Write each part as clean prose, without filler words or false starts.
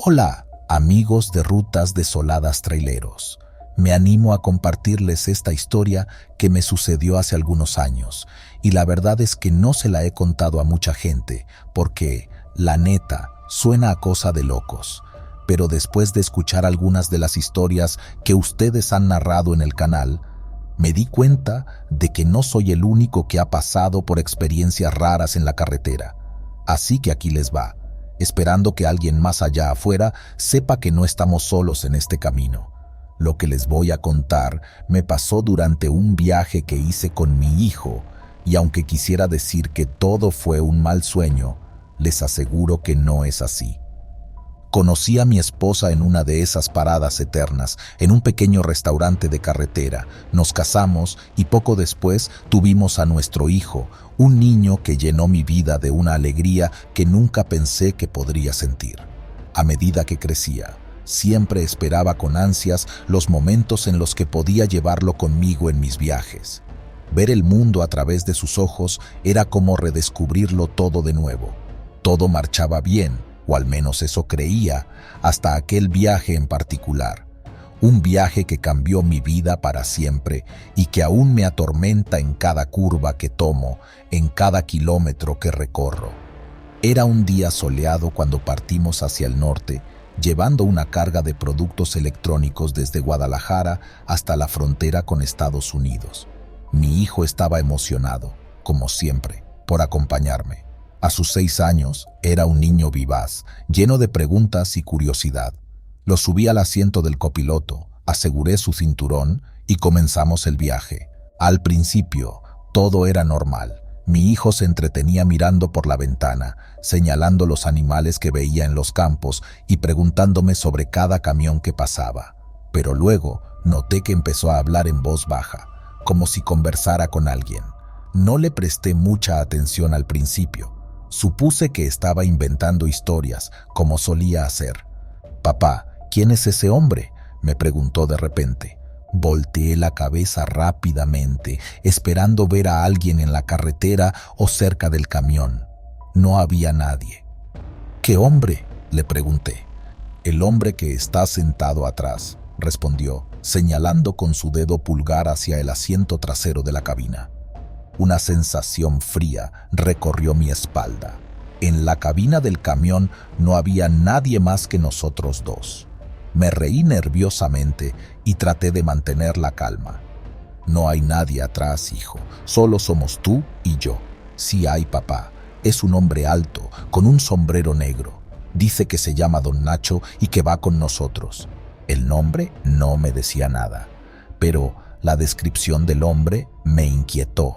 Hola, amigos de Rutas Desoladas Traileros. Me animo a compartirles esta historia que me sucedió hace algunos años, y la verdad es que no se la he contado a mucha gente, porque, la neta, suena a cosa de locos. Pero después de escuchar algunas de las historias que ustedes han narrado en el canal, me di cuenta de que no soy el único que ha pasado por experiencias raras en la carretera. Así que aquí les va, esperando que alguien más allá afuera sepa que no estamos solos en este camino. Lo que les voy a contar me pasó durante un viaje que hice con mi hijo, y aunque quisiera decir que todo fue un mal sueño, les aseguro que no es así. Conocí a mi esposa en una de esas paradas eternas, en un pequeño restaurante de carretera. Nos casamos y poco después tuvimos a nuestro hijo, un niño que llenó mi vida de una alegría que nunca pensé que podría sentir. A medida que crecía, siempre esperaba con ansias los momentos en los que podía llevarlo conmigo en mis viajes. Ver el mundo a través de sus ojos era como redescubrirlo todo de nuevo. Todo marchaba bien, o al menos eso creía, hasta aquel viaje en particular. Un viaje que cambió mi vida para siempre y que aún me atormenta en cada curva que tomo, en cada kilómetro que recorro. Era un día soleado cuando partimos hacia el norte, llevando una carga de productos electrónicos desde Guadalajara hasta la frontera con Estados Unidos. Mi hijo estaba emocionado, como siempre, por acompañarme. A sus 6 años, era un niño vivaz, lleno de preguntas y curiosidad. Lo subí al asiento del copiloto, aseguré su cinturón y comenzamos el viaje. Al principio, todo era normal. Mi hijo se entretenía mirando por la ventana, señalando los animales que veía en los campos y preguntándome sobre cada camión que pasaba. Pero luego, noté que empezó a hablar en voz baja, como si conversara con alguien. No le presté mucha atención al principio. Supuse que estaba inventando historias, como solía hacer. «Papá, ¿quién es ese hombre?», me preguntó de repente. Volteé la cabeza rápidamente, esperando ver a alguien en la carretera o cerca del camión. No había nadie. «¿Qué hombre?», le pregunté. «El hombre que está sentado atrás», respondió, señalando con su dedo pulgar hacia el asiento trasero de la cabina. Una sensación fría recorrió mi espalda. En la cabina del camión no había nadie más que nosotros dos. Me reí nerviosamente y traté de mantener la calma. «No hay nadie atrás, hijo. Solo somos tú y yo». «Sí hay, papá. Es un hombre alto, con un sombrero negro. Dice que se llama Don Nacho y que va con nosotros». El nombre no me decía nada, pero la descripción del hombre me inquietó.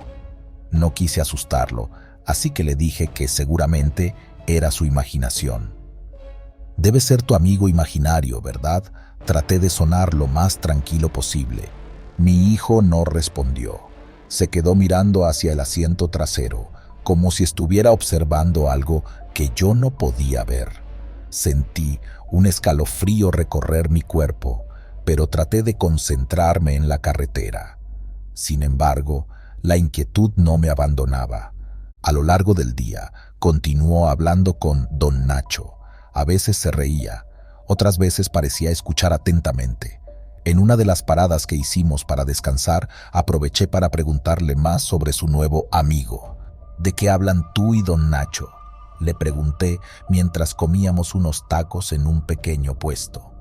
No quise asustarlo, así que le dije que seguramente era su imaginación. «Debe ser tu amigo imaginario, ¿verdad?», traté de sonar lo más tranquilo posible. Mi hijo no respondió. Se quedó mirando hacia el asiento trasero, como si estuviera observando algo que yo no podía ver. Sentí un escalofrío recorrer mi cuerpo, pero traté de concentrarme en la carretera. Sin embargo, la inquietud no me abandonaba. A lo largo del día, continuó hablando con Don Nacho. A veces se reía, otras veces parecía escuchar atentamente. En una de las paradas que hicimos para descansar, aproveché para preguntarle más sobre su nuevo amigo. «¿De qué hablan tú y Don Nacho?», le pregunté mientras comíamos unos tacos en un pequeño puesto.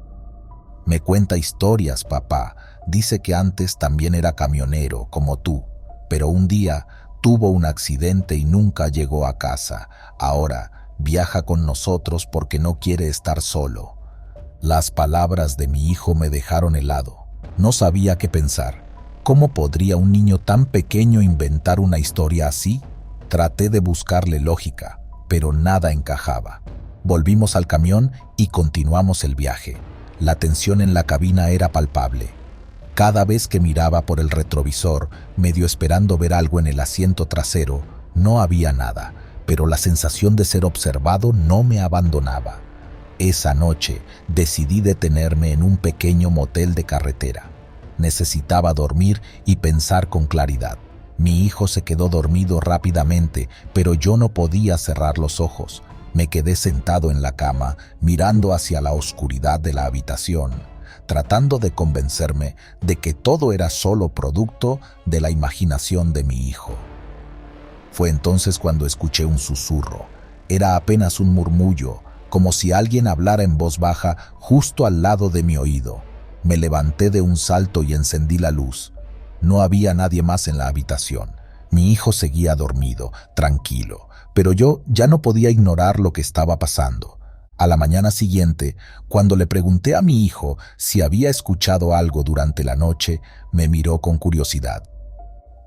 «Me cuenta historias, papá. Dice que antes también era camionero, como tú, pero un día tuvo un accidente y nunca llegó a casa. Ahora viaja con nosotros porque no quiere estar solo». Las palabras de mi hijo me dejaron helado. No sabía qué pensar. ¿Cómo podría un niño tan pequeño inventar una historia así? Traté de buscarle lógica, pero nada encajaba. Volvimos al camión y continuamos el viaje. La tensión en la cabina era palpable. Cada vez que miraba por el retrovisor, medio esperando ver algo en el asiento trasero, no había nada, pero la sensación de ser observado no me abandonaba. Esa noche decidí detenerme en un pequeño motel de carretera. Necesitaba dormir y pensar con claridad. Mi hijo se quedó dormido rápidamente, pero yo no podía cerrar los ojos. Me quedé sentado en la cama, mirando hacia la oscuridad de la habitación, tratando de convencerme de que todo era solo producto de la imaginación de mi hijo. Fue entonces cuando escuché un susurro. Era apenas un murmullo, como si alguien hablara en voz baja justo al lado de mi oído. Me levanté de un salto y encendí la luz. No había nadie más en la habitación. Mi hijo seguía dormido, tranquilo, pero yo ya no podía ignorar lo que estaba pasando. A la mañana siguiente, cuando le pregunté a mi hijo si había escuchado algo durante la noche, me miró con curiosidad.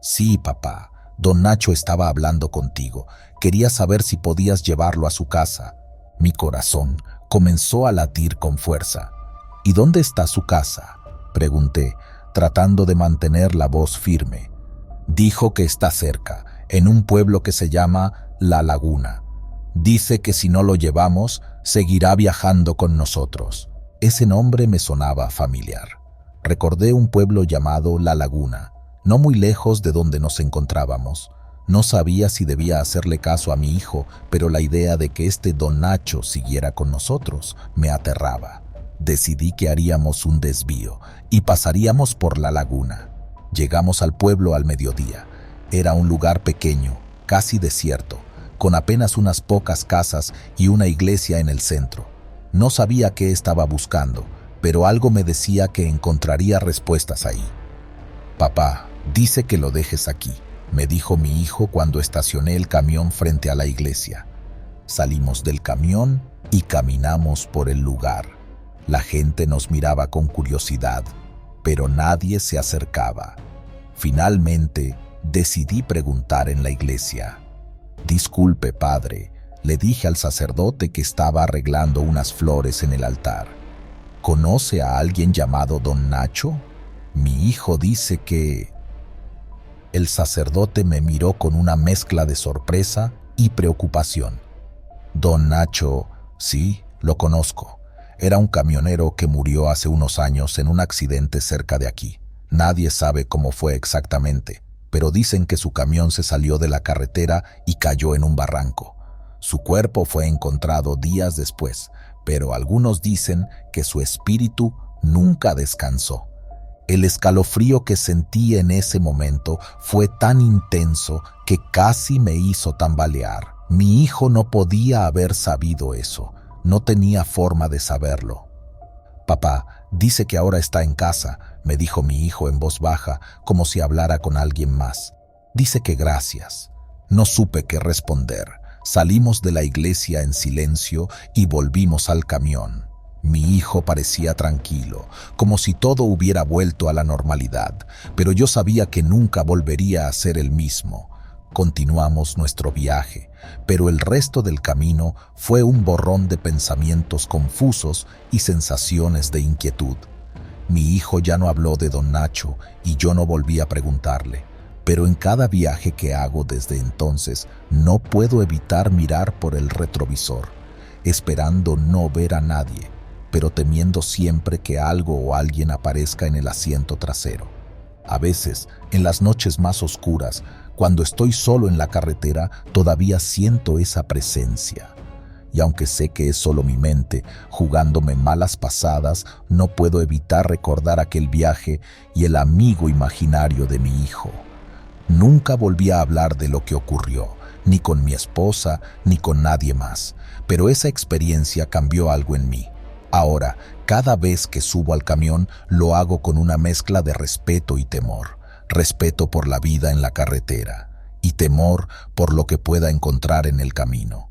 Sí, papá, don Nacho estaba hablando contigo. Quería saber si podías llevarlo a su casa. Mi corazón comenzó a latir con fuerza. ¿Y dónde está su casa?, pregunté, tratando de mantener la voz firme. Dijo que está cerca, en un pueblo que se llama La Laguna. Dice que si no lo llevamos, seguirá viajando con nosotros. Ese nombre me sonaba familiar. Recordé un pueblo llamado La Laguna, no muy lejos de donde nos encontrábamos. No sabía si debía hacerle caso a mi hijo, pero la idea de que este don Nacho siguiera con nosotros me aterraba. Decidí que haríamos un desvío y pasaríamos por La Laguna. Llegamos al pueblo al mediodía. Era un lugar pequeño, casi desierto, con apenas unas pocas casas y una iglesia en el centro. No sabía qué estaba buscando, pero algo me decía que encontraría respuestas ahí. Papá, dice que lo dejes aquí, me dijo mi hijo cuando estacioné el camión frente a la iglesia. Salimos del camión y caminamos por el lugar. La gente nos miraba con curiosidad, pero nadie se acercaba. Finalmente, decidí preguntar en la iglesia. Disculpe, padre, le dije al sacerdote que estaba arreglando unas flores en el altar. ¿Conoce a alguien llamado don Nacho? Mi hijo dice que... El sacerdote me miró con una mezcla de sorpresa y preocupación. Don Nacho, sí, lo conozco. Era un camionero que murió hace unos años en un accidente cerca de aquí. Nadie sabe cómo fue exactamente, pero dicen que su camión se salió de la carretera y cayó en un barranco. Su cuerpo fue encontrado días después, pero algunos dicen que su espíritu nunca descansó. El escalofrío que sentí en ese momento fue tan intenso que casi me hizo tambalear. Mi hijo no podía haber sabido eso. No tenía forma de saberlo. Papá, dice que ahora está en casa, me dijo mi hijo en voz baja, como si hablara con alguien más. Dice que gracias. No supe qué responder. Salimos de la iglesia en silencio y volvimos al camión. Mi hijo parecía tranquilo, como si todo hubiera vuelto a la normalidad, pero yo sabía que nunca volvería a ser el mismo. Continuamos nuestro viaje, pero el resto del camino fue un borrón de pensamientos confusos y sensaciones de inquietud. Mi hijo ya no habló de don Nacho y yo no volví a preguntarle, pero en cada viaje que hago desde entonces no puedo evitar mirar por el retrovisor, esperando no ver a nadie, pero temiendo siempre que algo o alguien aparezca en el asiento trasero. A veces, en las noches más oscuras, cuando estoy solo en la carretera, todavía siento esa presencia. Y aunque sé que es solo mi mente, jugándome malas pasadas, no puedo evitar recordar aquel viaje y el amigo imaginario de mi hijo. Nunca volví a hablar de lo que ocurrió, ni con mi esposa, ni con nadie más, pero esa experiencia cambió algo en mí. Ahora, cada vez que subo al camión, lo hago con una mezcla de respeto y temor. Respeto por la vida en la carretera y temor por lo que pueda encontrar en el camino.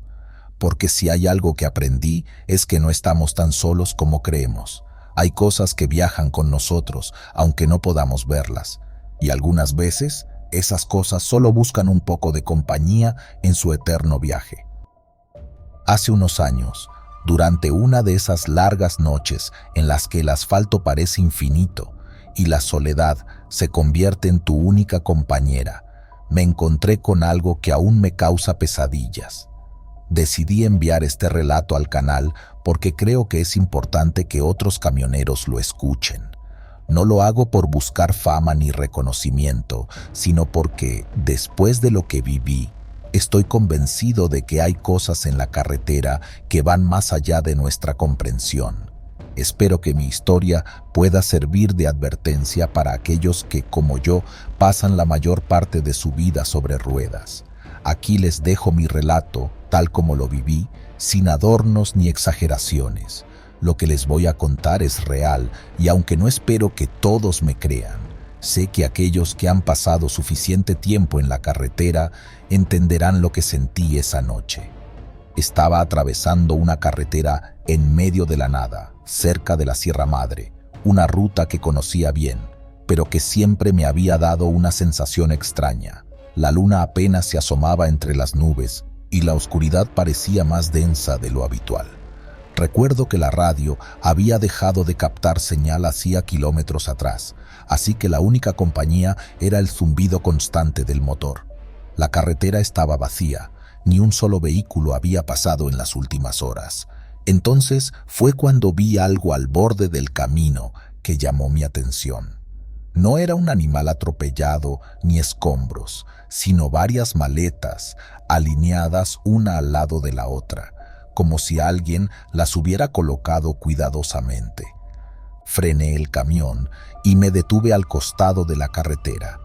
Porque si hay algo que aprendí es que no estamos tan solos como creemos. Hay cosas que viajan con nosotros, aunque no podamos verlas. Y algunas veces, esas cosas solo buscan un poco de compañía en su eterno viaje. Hace unos años, durante una de esas largas noches en las que el asfalto parece infinito y la soledad se convierte en tu única compañera, me encontré con algo que aún me causa pesadillas. Decidí enviar este relato al canal porque creo que es importante que otros camioneros lo escuchen. No lo hago por buscar fama ni reconocimiento, sino porque, después de lo que viví, Estoy convencido de que hay cosas en la carretera que van más allá de nuestra comprensión. Espero que mi historia pueda servir de advertencia para aquellos que, como yo, pasan la mayor parte de su vida sobre ruedas. Aquí les dejo mi relato, tal como lo viví, sin adornos ni exageraciones. Lo que les voy a contar es real, y aunque no espero que todos me crean, sé que aquellos que han pasado suficiente tiempo en la carretera entenderán lo que sentí esa noche. Estaba atravesando una carretera en medio de la nada, cerca de la Sierra Madre, una ruta que conocía bien, pero que siempre me había dado una sensación extraña. La luna apenas se asomaba entre las nubes y la oscuridad parecía más densa de lo habitual. Recuerdo que la radio había dejado de captar señal hacía kilómetros atrás, así que la única compañía era el zumbido constante del motor. La carretera estaba vacía, ni un solo vehículo había pasado en las últimas horas. Entonces fue cuando vi algo al borde del camino que llamó mi atención. No era un animal atropellado ni escombros, sino varias maletas alineadas una al lado de la otra, como si alguien las hubiera colocado cuidadosamente. Frené el camión y me detuve al costado de la carretera.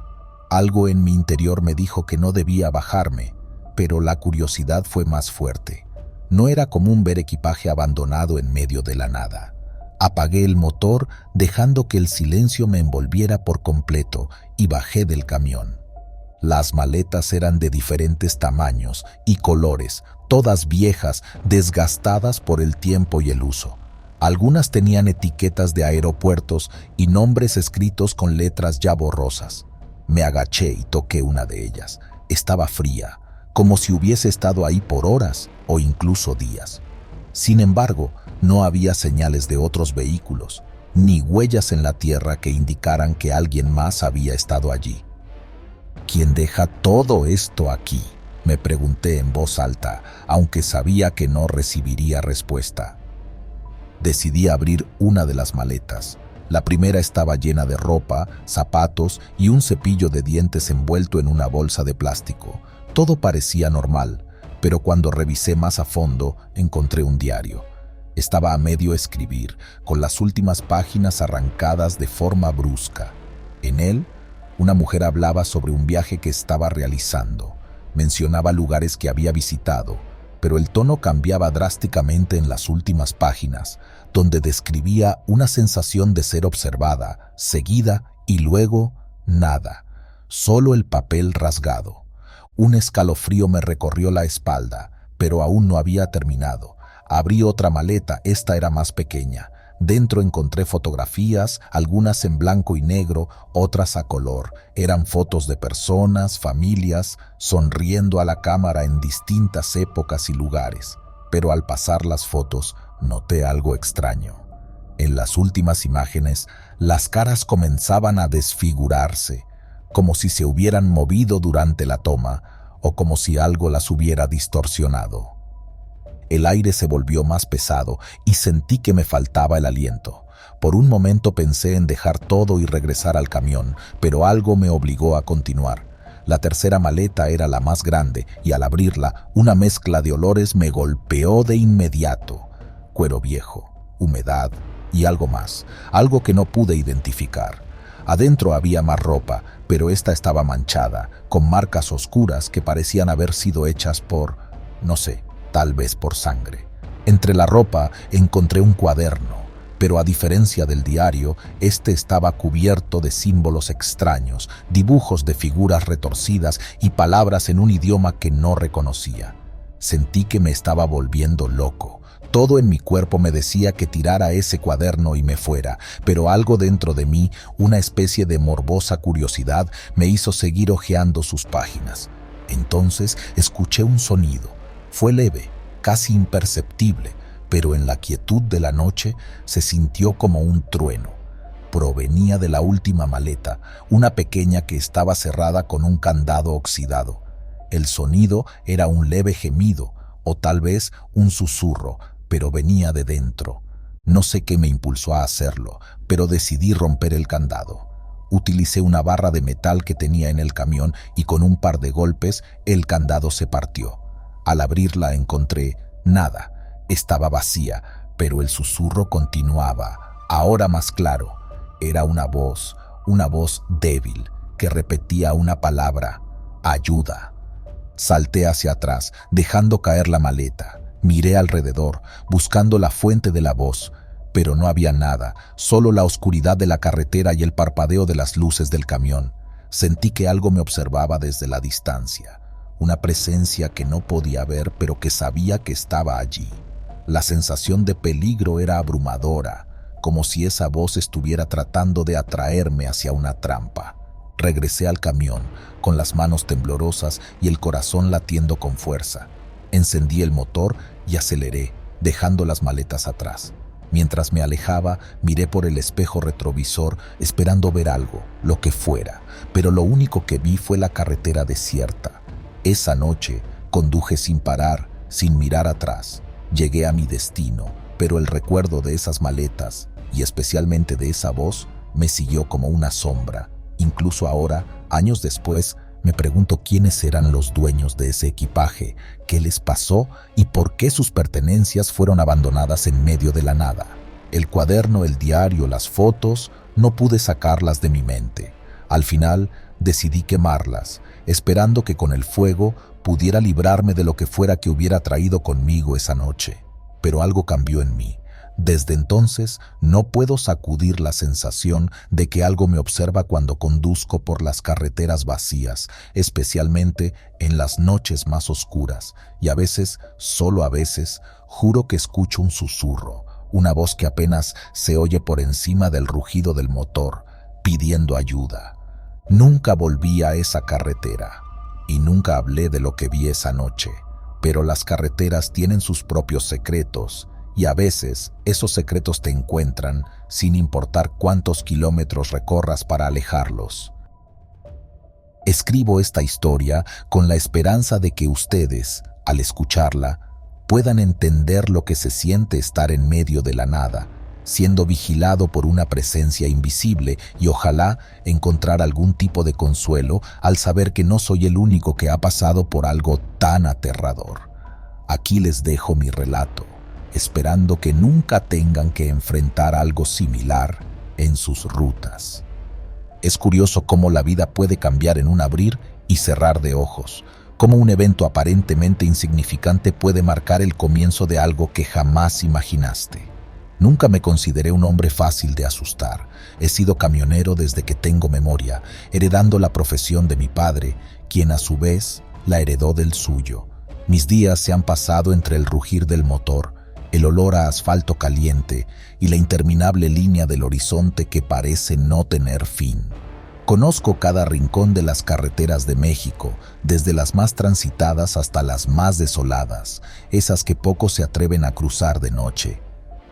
Algo en mi interior me dijo que no debía bajarme, pero la curiosidad fue más fuerte. No era común ver equipaje abandonado en medio de la nada. Apagué el motor, dejando que el silencio me envolviera por completo, y bajé del camión. Las maletas eran de diferentes tamaños y colores, todas viejas, desgastadas por el tiempo y el uso. Algunas tenían etiquetas de aeropuertos y nombres escritos con letras ya borrosas. Me agaché y toqué una de ellas. Estaba fría, como si hubiese estado ahí por horas o incluso días. Sin embargo, no había señales de otros vehículos, ni huellas en la tierra que indicaran que alguien más había estado allí. ¿Quién deja todo esto aquí?, me pregunté en voz alta, aunque sabía que no recibiría respuesta. Decidí abrir una de las maletas. La primera estaba llena de ropa, zapatos y un cepillo de dientes envuelto en una bolsa de plástico. Todo parecía normal, pero cuando revisé más a fondo, encontré un diario. Estaba a medio escribir, con las últimas páginas arrancadas de forma brusca. En él, una mujer hablaba sobre un viaje que estaba realizando. Mencionaba lugares que había visitado, pero el tono cambiaba drásticamente en las últimas páginas, donde describía una sensación de ser observada, seguida y luego nada, solo el papel rasgado. Un escalofrío me recorrió la espalda, pero aún no había terminado. Abrí otra maleta, esta era más pequeña. Dentro encontré fotografías, algunas en blanco y negro, otras a color. Eran fotos de personas, familias, sonriendo a la cámara en distintas épocas y lugares. Pero al pasar las fotos, noté algo extraño. En las últimas imágenes, las caras comenzaban a desfigurarse, como si se hubieran movido durante la toma o como si algo las hubiera distorsionado. El aire se volvió más pesado y sentí que me faltaba el aliento. Por un momento pensé en dejar todo y regresar al camión, pero algo me obligó a continuar. La tercera maleta era la más grande y al abrirla, una mezcla de olores me golpeó de inmediato. Cuero viejo, humedad y algo más, algo que no pude identificar. Adentro había más ropa, pero esta estaba manchada, con marcas oscuras que parecían haber sido hechas por, no sé, tal vez por sangre. Entre la ropa encontré un cuaderno, pero a diferencia del diario, este estaba cubierto de símbolos extraños, dibujos de figuras retorcidas y palabras en un idioma que no reconocía. Sentí que me estaba volviendo loco. Todo en mi cuerpo me decía que tirara ese cuaderno y me fuera, pero algo dentro de mí, una especie de morbosa curiosidad, me hizo seguir hojeando sus páginas. Entonces escuché un sonido. Fue leve, casi imperceptible, pero en la quietud de la noche se sintió como un trueno. Provenía de la última maleta, una pequeña que estaba cerrada con un candado oxidado. El sonido era un leve gemido, o tal vez un susurro, pero venía de dentro. No sé qué me impulsó a hacerlo, pero decidí romper el candado. Utilicé una barra de metal que tenía en el camión y con un par de golpes el candado se partió. Al abrirla encontré nada. Estaba vacía, pero el susurro continuaba, ahora más claro. Era una voz débil, que repetía una palabra: ayuda. Salté hacia atrás, dejando caer la maleta. Miré alrededor, buscando la fuente de la voz, pero no había nada, solo la oscuridad de la carretera y el parpadeo de las luces del camión. Sentí que algo me observaba desde la distancia, una presencia que no podía ver, pero que sabía que estaba allí. La sensación de peligro era abrumadora, como si esa voz estuviera tratando de atraerme hacia una trampa. Regresé al camión, con las manos temblorosas y el corazón latiendo con fuerza. Encendí el motor y aceleré, dejando las maletas atrás. Mientras me alejaba, miré por el espejo retrovisor, esperando ver algo, lo que fuera, pero lo único que vi fue la carretera desierta. Esa noche, conduje sin parar, sin mirar atrás. Llegué a mi destino, pero el recuerdo de esas maletas, y especialmente de esa voz, me siguió como una sombra. Incluso ahora, años después, me pregunto quiénes eran los dueños de ese equipaje, qué les pasó y por qué sus pertenencias fueron abandonadas en medio de la nada. El cuaderno, el diario, las fotos, no pude sacarlas de mi mente. Al final, decidí quemarlas, esperando que con el fuego pudiera librarme de lo que fuera que hubiera traído conmigo esa noche. Pero algo cambió en mí. Desde entonces no puedo sacudir la sensación de que algo me observa cuando conduzco por las carreteras vacías, especialmente en las noches más oscuras, y a veces, solo a veces, juro que escucho un susurro, una voz que apenas se oye por encima del rugido del motor, pidiendo ayuda. Nunca volví a esa carretera y nunca hablé de lo que vi esa noche, pero las carreteras tienen sus propios secretos, y a veces esos secretos te encuentran sin importar cuántos kilómetros recorras para alejarlos. Escribo esta historia con la esperanza de que ustedes, al escucharla, puedan entender lo que se siente estar en medio de la nada, siendo vigilado por una presencia invisible, y ojalá encontrar algún tipo de consuelo al saber que no soy el único que ha pasado por algo tan aterrador. Aquí les dejo mi relato, esperando que nunca tengan que enfrentar algo similar en sus rutas. Es curioso cómo la vida puede cambiar en un abrir y cerrar de ojos, cómo un evento aparentemente insignificante puede marcar el comienzo de algo que jamás imaginaste. Nunca me consideré un hombre fácil de asustar. He sido camionero desde que tengo memoria, heredando la profesión de mi padre, quien a su vez la heredó del suyo. Mis días se han pasado entre el rugir del motor, el olor a asfalto caliente y la interminable línea del horizonte que parece no tener fin. Conozco cada rincón de las carreteras de México, desde las más transitadas hasta las más desoladas, esas que pocos se atreven a cruzar de noche.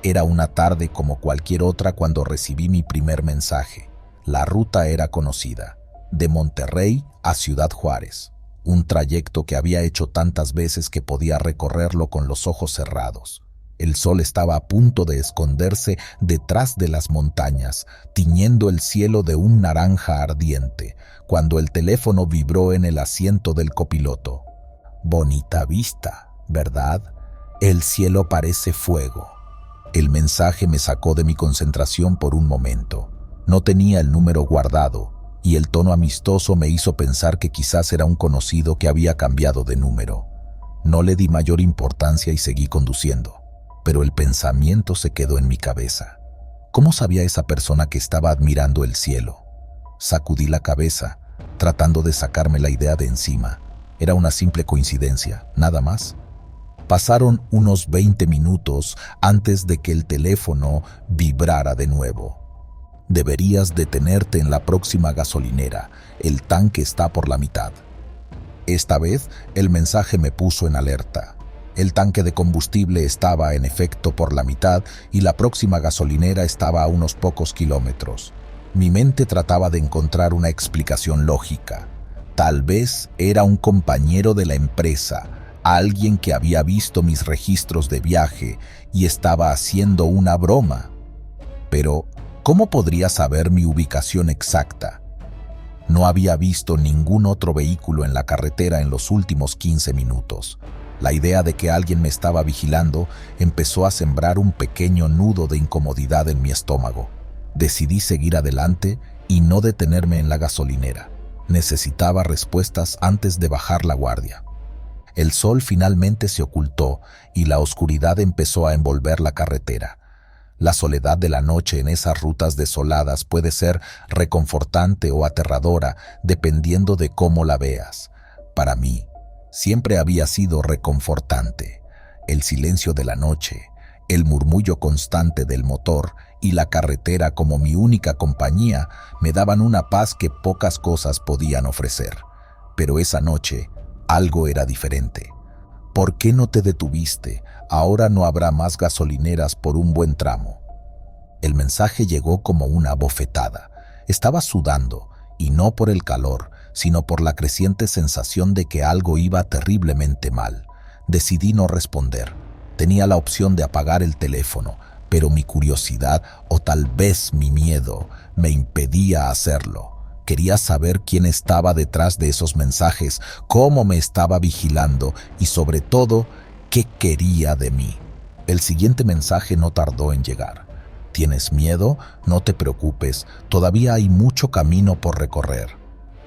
Era una tarde como cualquier otra cuando recibí mi primer mensaje. La ruta era conocida, de Monterrey a Ciudad Juárez, un trayecto que había hecho tantas veces que podía recorrerlo con los ojos cerrados. El sol estaba a punto de esconderse detrás de las montañas, tiñendo el cielo de un naranja ardiente, cuando el teléfono vibró en el asiento del copiloto. Bonita vista, ¿verdad? El cielo parece fuego. El mensaje me sacó de mi concentración por un momento. No tenía el número guardado, y el tono amistoso me hizo pensar que quizás era un conocido que había cambiado de número. No le di mayor importancia y seguí conduciendo. Pero el pensamiento se quedó en mi cabeza. ¿Cómo sabía esa persona que estaba admirando el cielo? Sacudí la cabeza, tratando de sacarme la idea de encima. Era una simple coincidencia, nada más. Pasaron unos 20 minutos antes de que el teléfono vibrara de nuevo. Deberías detenerte en la próxima gasolinera, el tanque está por la mitad. Esta vez el mensaje me puso en alerta. El tanque de combustible estaba en efecto por la mitad y la próxima gasolinera estaba a unos pocos kilómetros. Mi mente trataba de encontrar una explicación lógica. Tal vez era un compañero de la empresa, alguien que había visto mis registros de viaje y estaba haciendo una broma. Pero ¿Cómo podría saber mi ubicación exacta? No había visto ningún otro vehículo en la carretera en los últimos 15 minutos. La idea de que alguien me estaba vigilando empezó a sembrar un pequeño nudo de incomodidad en mi estómago. Decidí seguir adelante y no detenerme en la gasolinera. Necesitaba respuestas antes de bajar la guardia. El sol finalmente se ocultó y la oscuridad empezó a envolver la carretera. La soledad de la noche en esas rutas desoladas puede ser reconfortante o aterradora dependiendo de cómo la veas. Para mí, siempre había sido reconfortante. El silencio de la noche, el murmullo constante del motor y la carretera como mi única compañía me daban una paz que pocas cosas podían ofrecer. Pero esa noche, algo era diferente. ¿Por qué no te detuviste? Ahora no habrá más gasolineras por un buen tramo. El mensaje llegó como una bofetada. Estaba sudando, y no por el calor, sino por la creciente sensación de que algo iba terriblemente mal. Decidí no responder. Tenía la opción de apagar el teléfono, pero mi curiosidad, o tal vez mi miedo, me impedía hacerlo. Quería saber quién estaba detrás de esos mensajes, cómo me estaba vigilando y, sobre todo, qué quería de mí. El siguiente mensaje no tardó en llegar. ¿Tienes miedo? No te preocupes, todavía hay mucho camino por recorrer.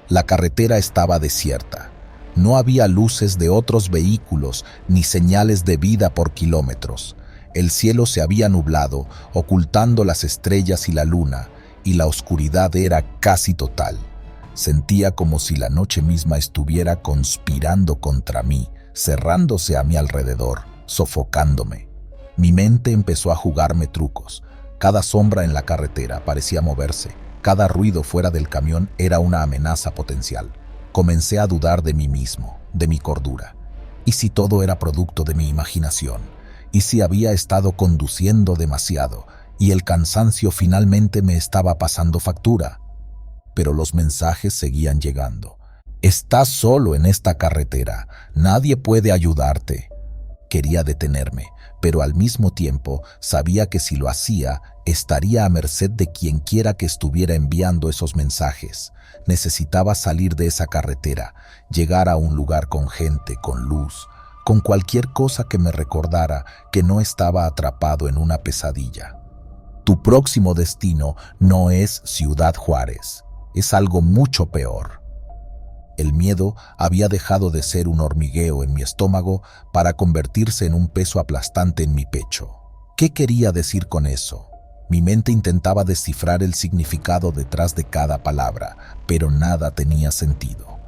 La carretera estaba desierta. No había luces de otros vehículos ni señales de vida por kilómetros. El cielo se había nublado, ocultando las estrellas y la luna, y la oscuridad era casi total. Sentía como si la noche misma estuviera conspirando contra mí, cerrándose a mi alrededor, sofocándome. Mi mente empezó a jugarme trucos. Cada sombra en la carretera parecía moverse. Cada ruido fuera del camión era una amenaza potencial. Comencé a dudar de mí mismo, de mi cordura. ¿Y si todo era producto de mi imaginación? ¿Y si había estado conduciendo demasiado y el cansancio finalmente me estaba pasando factura? Pero los mensajes seguían llegando. Estás solo en esta carretera. Nadie puede ayudarte. Quería detenerme, pero al mismo tiempo sabía que si lo hacía, estaría a merced de quien quiera que estuviera enviando esos mensajes. Necesitaba salir de esa carretera, llegar a un lugar con gente, con luz, con cualquier cosa que me recordara que no estaba atrapado en una pesadilla. Tu próximo destino no es Ciudad Juárez, es algo mucho peor. El miedo había dejado de ser un hormigueo en mi estómago para convertirse en un peso aplastante en mi pecho. ¿Qué quería decir con eso? Mi mente intentaba descifrar el significado detrás de cada palabra, pero nada tenía sentido.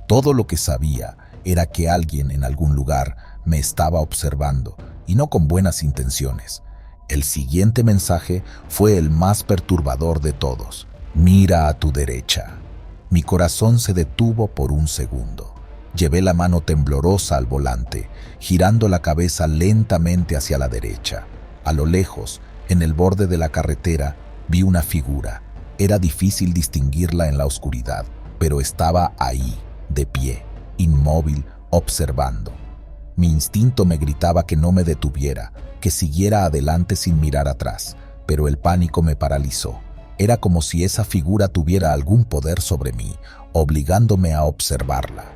Todo lo que sabía era que alguien en algún lugar me estaba observando, y no con buenas intenciones. El siguiente mensaje fue el más perturbador de todos. Mira a tu derecha. Mi corazón se detuvo por un segundo. Llevé la mano temblorosa al volante, girando la cabeza lentamente hacia la derecha. A lo lejos, en el borde de la carretera, vi una figura. Era difícil distinguirla en la oscuridad, pero estaba ahí, de pie, inmóvil, observando. Mi instinto me gritaba que no me detuviera, que siguiera adelante sin mirar atrás, pero el pánico me paralizó. Era como si esa figura tuviera algún poder sobre mí, obligándome a observarla.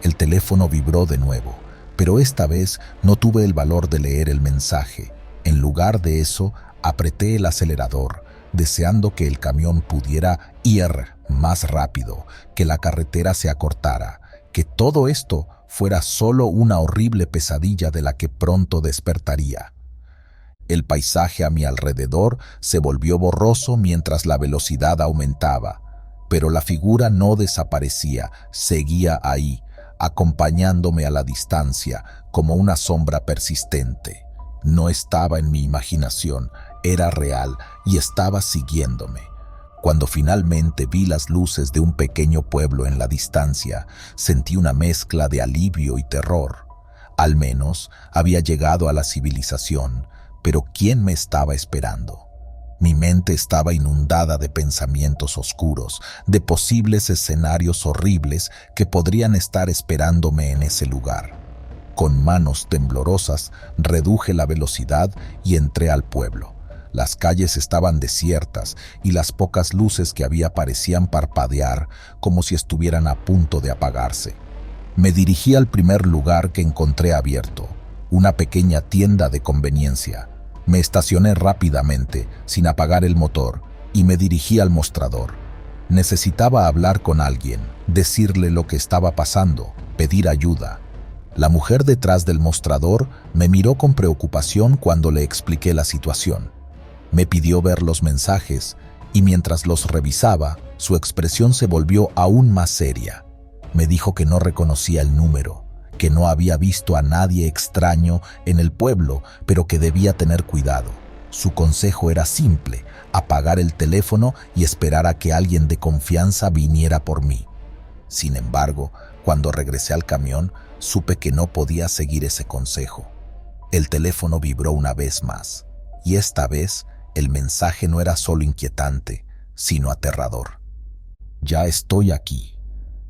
El teléfono vibró de nuevo, pero esta vez no tuve el valor de leer el mensaje. En lugar de eso, apreté el acelerador, deseando que el camión pudiera ir más rápido, que la carretera se acortara, que todo esto fuera solo una horrible pesadilla de la que pronto despertaría. El paisaje a mi alrededor se volvió borroso mientras la velocidad aumentaba, pero la figura no desaparecía, seguía ahí, acompañándome a la distancia como una sombra persistente. No estaba en mi imaginación, era real y estaba siguiéndome. Cuando finalmente vi las luces de un pequeño pueblo en la distancia, sentí una mezcla de alivio y terror. Al menos había llegado a la civilización, pero ¿quién me estaba esperando? Mi mente estaba inundada de pensamientos oscuros, de posibles escenarios horribles que podrían estar esperándome en ese lugar. Con manos temblorosas reduje la velocidad y entré al pueblo. Las calles estaban desiertas y las pocas luces que había parecían parpadear como si estuvieran a punto de apagarse. Me dirigí al primer lugar que encontré abierto, una pequeña tienda de conveniencia. Me estacioné rápidamente, sin apagar el motor, y me dirigí al mostrador. Necesitaba hablar con alguien, decirle lo que estaba pasando, pedir ayuda. La mujer detrás del mostrador me miró con preocupación cuando le expliqué la situación. Me pidió ver los mensajes y mientras los revisaba, su expresión se volvió aún más seria. Me dijo que no reconocía el número, que no había visto a nadie extraño en el pueblo, pero que debía tener cuidado. Su consejo era simple: apagar el teléfono y esperar a que alguien de confianza viniera por mí. Sin embargo, cuando regresé al camión, supe que no podía seguir ese consejo. El teléfono vibró una vez más, y esta vez el mensaje no era solo inquietante, sino aterrador. Ya estoy aquí.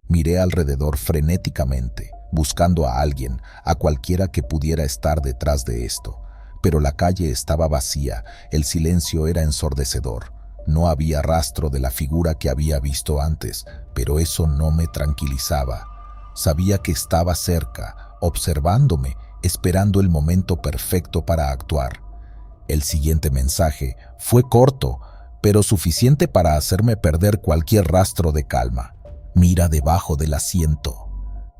Miré alrededor frenéticamente, buscando a alguien, a cualquiera que pudiera estar detrás de esto. Pero la calle estaba vacía, el silencio era ensordecedor. No había rastro de la figura que había visto antes, pero eso no me tranquilizaba. Sabía que estaba cerca, observándome, esperando el momento perfecto para actuar. El siguiente mensaje fue corto, pero suficiente para hacerme perder cualquier rastro de calma. Mira debajo del asiento.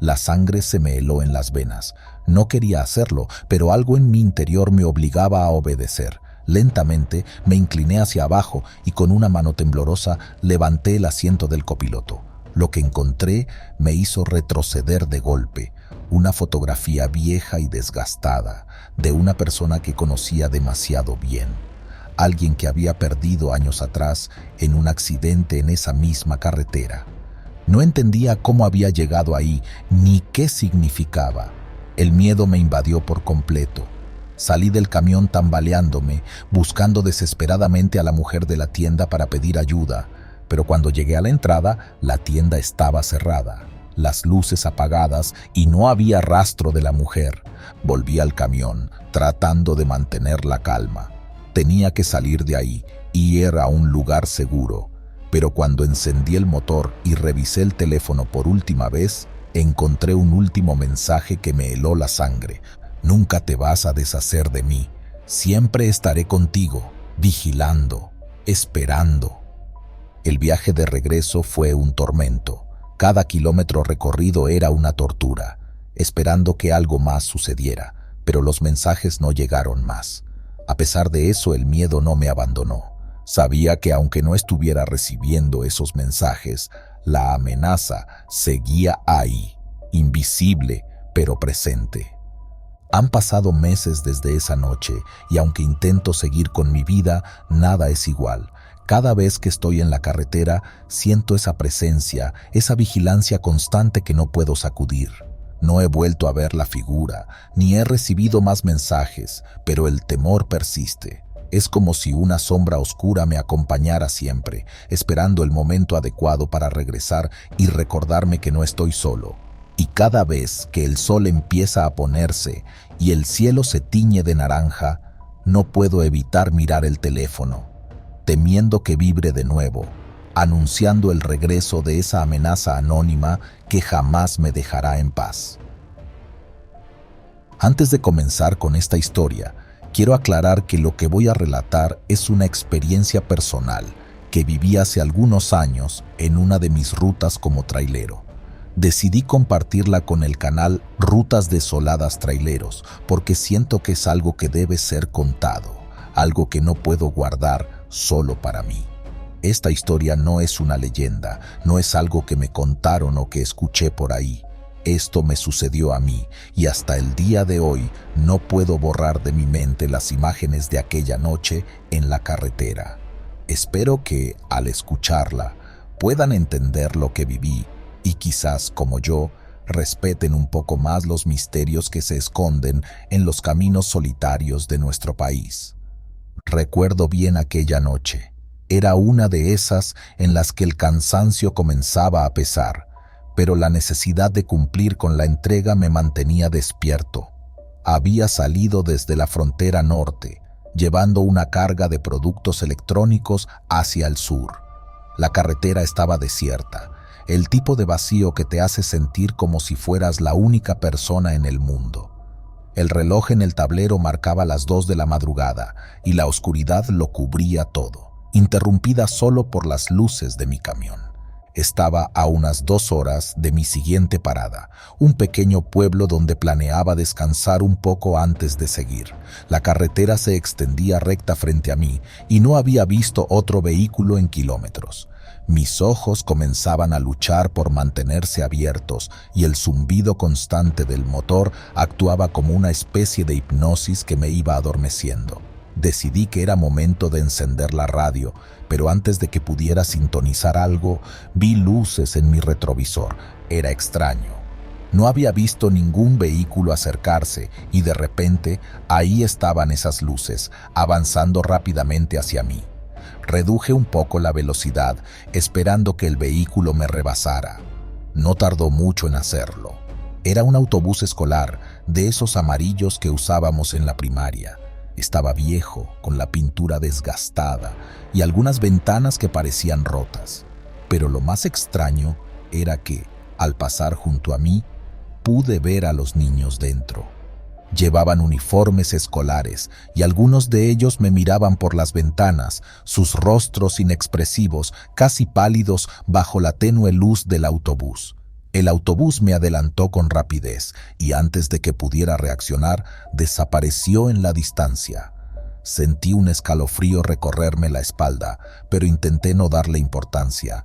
La sangre se me heló en las venas. No quería hacerlo, pero algo en mi interior me obligaba a obedecer. Lentamente me incliné hacia abajo y con una mano temblorosa levanté el asiento del copiloto. Lo que encontré me hizo retroceder de golpe. Una fotografía vieja y desgastada de una persona que conocía demasiado bien. Alguien que había perdido años atrás en un accidente en esa misma carretera. No entendía cómo había llegado ahí ni qué significaba. El miedo me invadió por completo. Salí del camión tambaleándome, buscando desesperadamente a la mujer de la tienda para pedir ayuda, pero cuando llegué a la entrada, la tienda estaba cerrada, las luces apagadas y no había rastro de la mujer. Volví al camión, tratando de mantener la calma. Tenía que salir de ahí y ir a un lugar seguro, pero cuando encendí el motor y revisé el teléfono por última vez, encontré un último mensaje que me heló la sangre. Nunca te vas a deshacer de mí. Siempre estaré contigo, vigilando, esperando. El viaje de regreso fue un tormento. Cada kilómetro recorrido era una tortura, esperando que algo más sucediera, pero los mensajes no llegaron más. A pesar de eso, el miedo no me abandonó. Sabía que aunque no estuviera recibiendo esos mensajes, la amenaza seguía ahí, invisible, pero presente. Han pasado meses desde esa noche y aunque intento seguir con mi vida, nada es igual. Cada vez que estoy en la carretera, siento esa presencia, esa vigilancia constante que no puedo sacudir. No he vuelto a ver la figura, ni he recibido más mensajes, pero el temor persiste. Es como si una sombra oscura me acompañara siempre, esperando el momento adecuado para regresar y recordarme que no estoy solo. Y cada vez que el sol empieza a ponerse y el cielo se tiñe de naranja, no puedo evitar mirar el teléfono, temiendo que vibre de nuevo, anunciando el regreso de esa amenaza anónima que jamás me dejará en paz. Antes de comenzar con esta historia, quiero aclarar que lo que voy a relatar es una experiencia personal que viví hace algunos años en una de mis rutas como trailero. Decidí compartirla con el canal Rutas Desoladas Traileros porque siento que es algo que debe ser contado, algo que no puedo guardar solo para mí. Esta historia no es una leyenda, no es algo que me contaron o que escuché por ahí. Esto me sucedió a mí y hasta el día de hoy no puedo borrar de mi mente las imágenes de aquella noche en la carretera. Espero que, al escucharla, puedan entender lo que viví y quizás, como yo, respeten un poco más los misterios que se esconden en los caminos solitarios de nuestro país. Recuerdo bien aquella noche. Era una de esas en las que el cansancio comenzaba a pesar, pero la necesidad de cumplir con la entrega me mantenía despierto. Había salido desde la frontera norte, llevando una carga de productos electrónicos hacia el sur. La carretera estaba desierta, el tipo de vacío que te hace sentir como si fueras la única persona en el mundo. El reloj en el tablero marcaba las 2 de la madrugada y la oscuridad lo cubría todo, interrumpida solo por las luces de mi camión. Estaba a unas 2 horas de mi siguiente parada, un pequeño pueblo donde planeaba descansar un poco antes de seguir. La carretera se extendía recta frente a mí y no había visto otro vehículo en kilómetros. Mis ojos comenzaban a luchar por mantenerse abiertos y el zumbido constante del motor actuaba como una especie de hipnosis que me iba adormeciendo. Decidí que era momento de encender la radio, pero antes de que pudiera sintonizar algo, vi luces en mi retrovisor. Era extraño. No había visto ningún vehículo acercarse y de repente ahí estaban esas luces, avanzando rápidamente hacia mí. Reduje un poco la velocidad, esperando que el vehículo me rebasara. No tardó mucho en hacerlo. Era un autobús escolar, de esos amarillos que usábamos en la primaria. Estaba viejo, con la pintura desgastada y algunas ventanas que parecían rotas. Pero lo más extraño era que, al pasar junto a mí, pude ver a los niños dentro. Llevaban uniformes escolares y algunos de ellos me miraban por las ventanas, sus rostros inexpresivos, casi pálidos bajo la tenue luz del autobús. El autobús me adelantó con rapidez y antes de que pudiera reaccionar, desapareció en la distancia. Sentí un escalofrío recorrerme la espalda, pero intenté no darle importancia.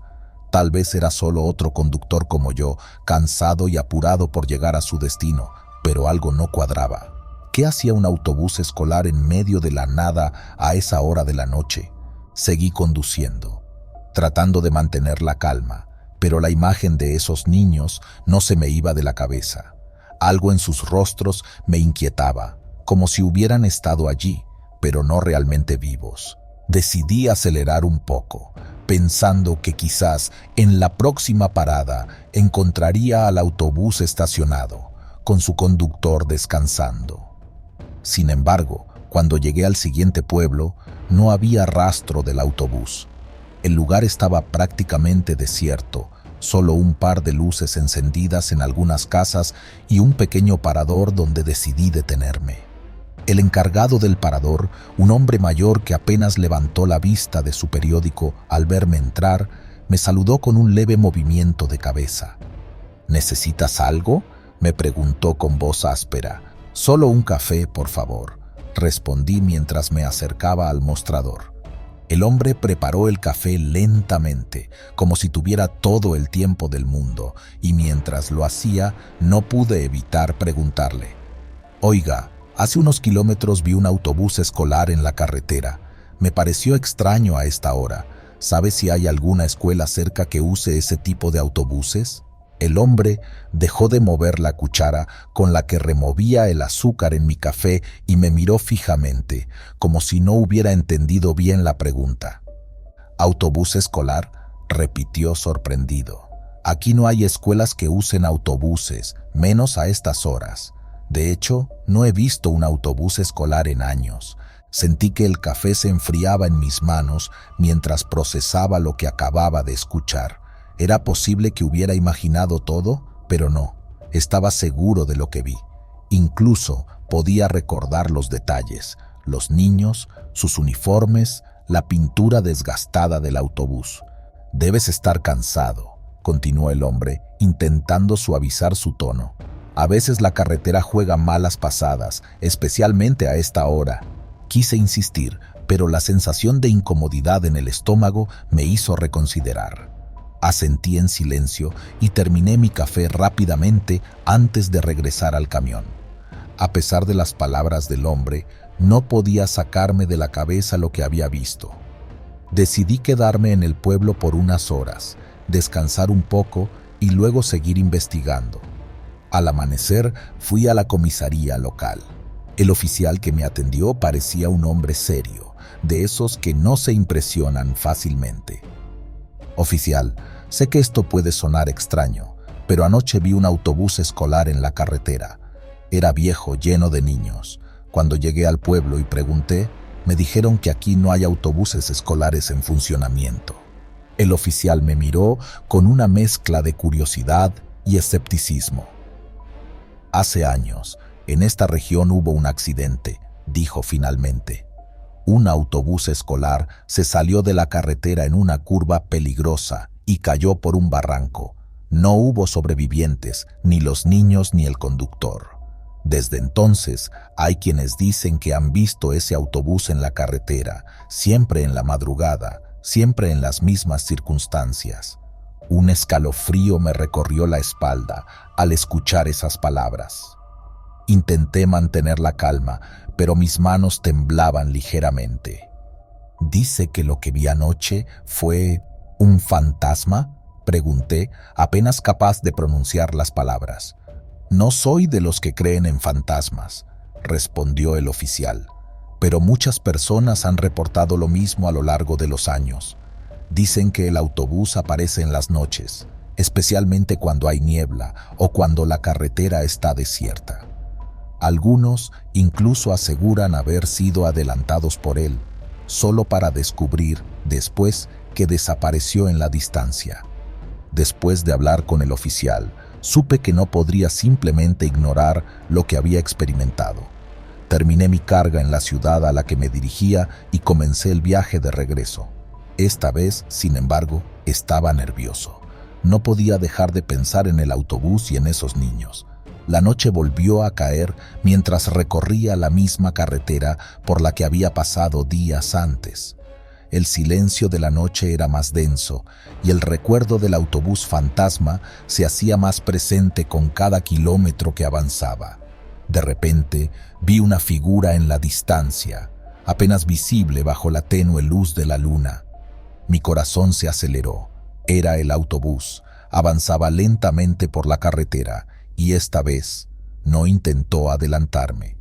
Tal vez era solo otro conductor como yo, cansado y apurado por llegar a su destino, pero algo no cuadraba. ¿Qué hacía un autobús escolar en medio de la nada a esa hora de la noche? Seguí conduciendo, tratando de mantener la calma. Pero la imagen de esos niños no se me iba de la cabeza. Algo en sus rostros me inquietaba, como si hubieran estado allí, pero no realmente vivos. Decidí acelerar un poco, pensando que quizás en la próxima parada encontraría al autobús estacionado, con su conductor descansando. Sin embargo, cuando llegué al siguiente pueblo, no había rastro del autobús. El lugar estaba prácticamente desierto, solo un par de luces encendidas en algunas casas y un pequeño parador donde decidí detenerme. El encargado del parador, un hombre mayor que apenas levantó la vista de su periódico al verme entrar, me saludó con un leve movimiento de cabeza. ¿Necesitas algo?, me preguntó con voz áspera. «Solo un café, por favor», respondí mientras me acercaba al mostrador. El hombre preparó el café lentamente, como si tuviera todo el tiempo del mundo, y mientras lo hacía, no pude evitar preguntarle: «Oiga, hace unos kilómetros vi un autobús escolar en la carretera. Me pareció extraño a esta hora. ¿Sabe si hay alguna escuela cerca que use ese tipo de autobuses?» El hombre dejó de mover la cuchara con la que removía el azúcar en mi café y me miró fijamente, como si no hubiera entendido bien la pregunta. «¿Autobús escolar?», repitió sorprendido. «Aquí no hay escuelas que usen autobuses, menos a estas horas. De hecho, no he visto un autobús escolar en años». Sentí que el café se enfriaba en mis manos mientras procesaba lo que acababa de escuchar. ¿Era posible que hubiera imaginado todo? Pero no, estaba seguro de lo que vi. Incluso podía recordar los detalles, los niños, sus uniformes, la pintura desgastada del autobús. «Debes estar cansado», continuó el hombre, intentando suavizar su tono. «A veces la carretera juega malas pasadas, especialmente a esta hora». Quise insistir, pero la sensación de incomodidad en el estómago me hizo reconsiderar. Asentí en silencio y terminé mi café rápidamente antes de regresar al camión. A pesar de las palabras del hombre, no podía sacarme de la cabeza lo que había visto. Decidí quedarme en el pueblo por unas horas, descansar un poco y luego seguir investigando. Al amanecer fui a la comisaría local. El oficial que me atendió parecía un hombre serio, de esos que no se impresionan fácilmente. «Oficial, sé que esto puede sonar extraño, pero anoche vi un autobús escolar en la carretera. Era viejo, lleno de niños. Cuando llegué al pueblo y pregunté, Me dijeron que aquí no hay autobuses escolares en funcionamiento. El oficial me miró con una mezcla de curiosidad y escepticismo. Hace años, en esta región hubo un accidente, dijo finalmente. Un autobús escolar se salió de la carretera en una curva peligrosa y cayó por un barranco. No hubo sobrevivientes, ni los niños ni el conductor. Desde entonces, hay quienes dicen que han visto ese autobús en la carretera, siempre en la madrugada, siempre en las mismas circunstancias. Un escalofrío me recorrió la espalda al escuchar esas palabras. Intenté mantener la calma, pero mis manos temblaban ligeramente. ¿Dice que lo que vi anoche fue un fantasma?, pregunté, apenas capaz de pronunciar las palabras. No soy de los que creen en fantasmas, respondió el oficial, pero muchas personas han reportado lo mismo a lo largo de los años. Dicen que el autobús aparece en las noches, especialmente cuando hay niebla o cuando la carretera está desierta. Algunos incluso aseguran haber sido adelantados por él, solo para descubrir después que desapareció en la distancia. Después de hablar con el oficial, supe que no podría simplemente ignorar lo que había experimentado. Terminé mi carga en la ciudad a la que me dirigía y comencé el viaje de regreso. Esta vez, sin embargo, estaba nervioso. No podía dejar de pensar en el autobús y en esos niños. La noche volvió a caer mientras recorría la misma carretera por la que había pasado días antes. El silencio de la noche era más denso y el recuerdo del autobús fantasma se hacía más presente con cada kilómetro que avanzaba. De repente, vi una figura en la distancia, apenas visible bajo la tenue luz de la luna. Mi corazón se aceleró. Era el autobús. Avanzaba lentamente por la carretera y esta vez no intentó adelantarme.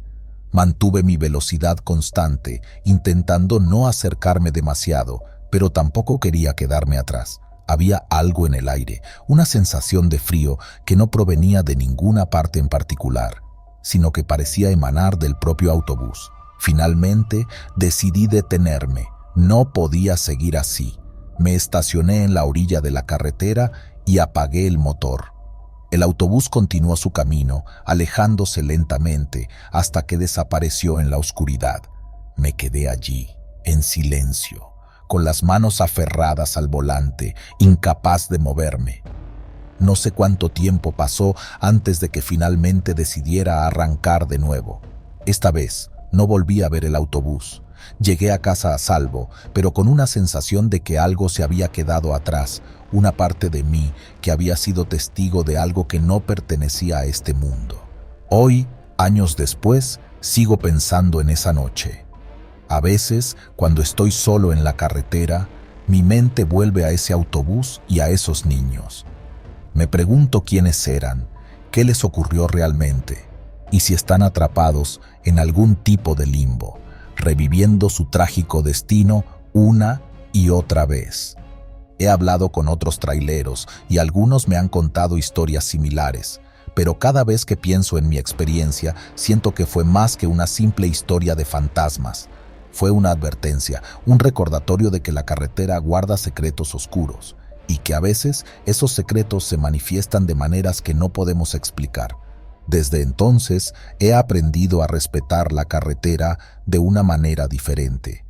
Mantuve mi velocidad constante, intentando no acercarme demasiado, pero tampoco quería quedarme atrás. Había algo en el aire, una sensación de frío que no provenía de ninguna parte en particular, sino que parecía emanar del propio autobús. Finalmente, decidí detenerme. No podía seguir así. Me estacioné en la orilla de la carretera y apagué el motor. El autobús continuó su camino, alejándose lentamente hasta que desapareció en la oscuridad. Me quedé allí, en silencio, con las manos aferradas al volante, incapaz de moverme. No sé cuánto tiempo pasó antes de que finalmente decidiera arrancar de nuevo. Esta vez no volví a ver el autobús. Llegué a casa a salvo, pero con una sensación de que algo se había quedado atrás, una parte de mí que había sido testigo de algo que no pertenecía a este mundo. Hoy, años después, sigo pensando en esa noche. A veces, cuando estoy solo en la carretera, mi mente vuelve a ese autobús y a esos niños. Me pregunto quiénes eran, qué les ocurrió realmente, y si están atrapados en algún tipo de limbo, reviviendo su trágico destino una y otra vez. He hablado con otros traileros y algunos me han contado historias similares, pero cada vez que pienso en mi experiencia, siento que fue más que una simple historia de fantasmas. Fue una advertencia, un recordatorio de que la carretera guarda secretos oscuros y que a veces esos secretos se manifiestan de maneras que no podemos explicar. Desde entonces he aprendido a respetar la carretera de una manera diferente.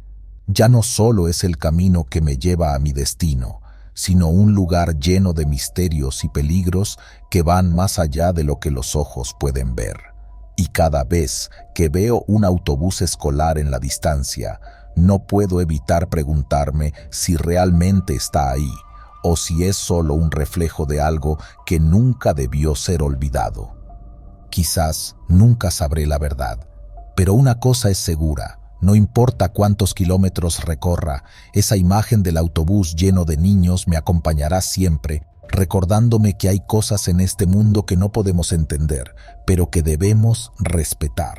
Ya no solo es el camino que me lleva a mi destino, sino un lugar lleno de misterios y peligros que van más allá de lo que los ojos pueden ver. Y cada vez que veo un autobús escolar en la distancia, no puedo evitar preguntarme si realmente está ahí o si es solo un reflejo de algo que nunca debió ser olvidado. Quizás nunca sabré la verdad, pero una cosa es segura: no importa cuántos kilómetros recorra, esa imagen del autobús lleno de niños me acompañará siempre, recordándome que hay cosas en este mundo que no podemos entender, pero que debemos respetar.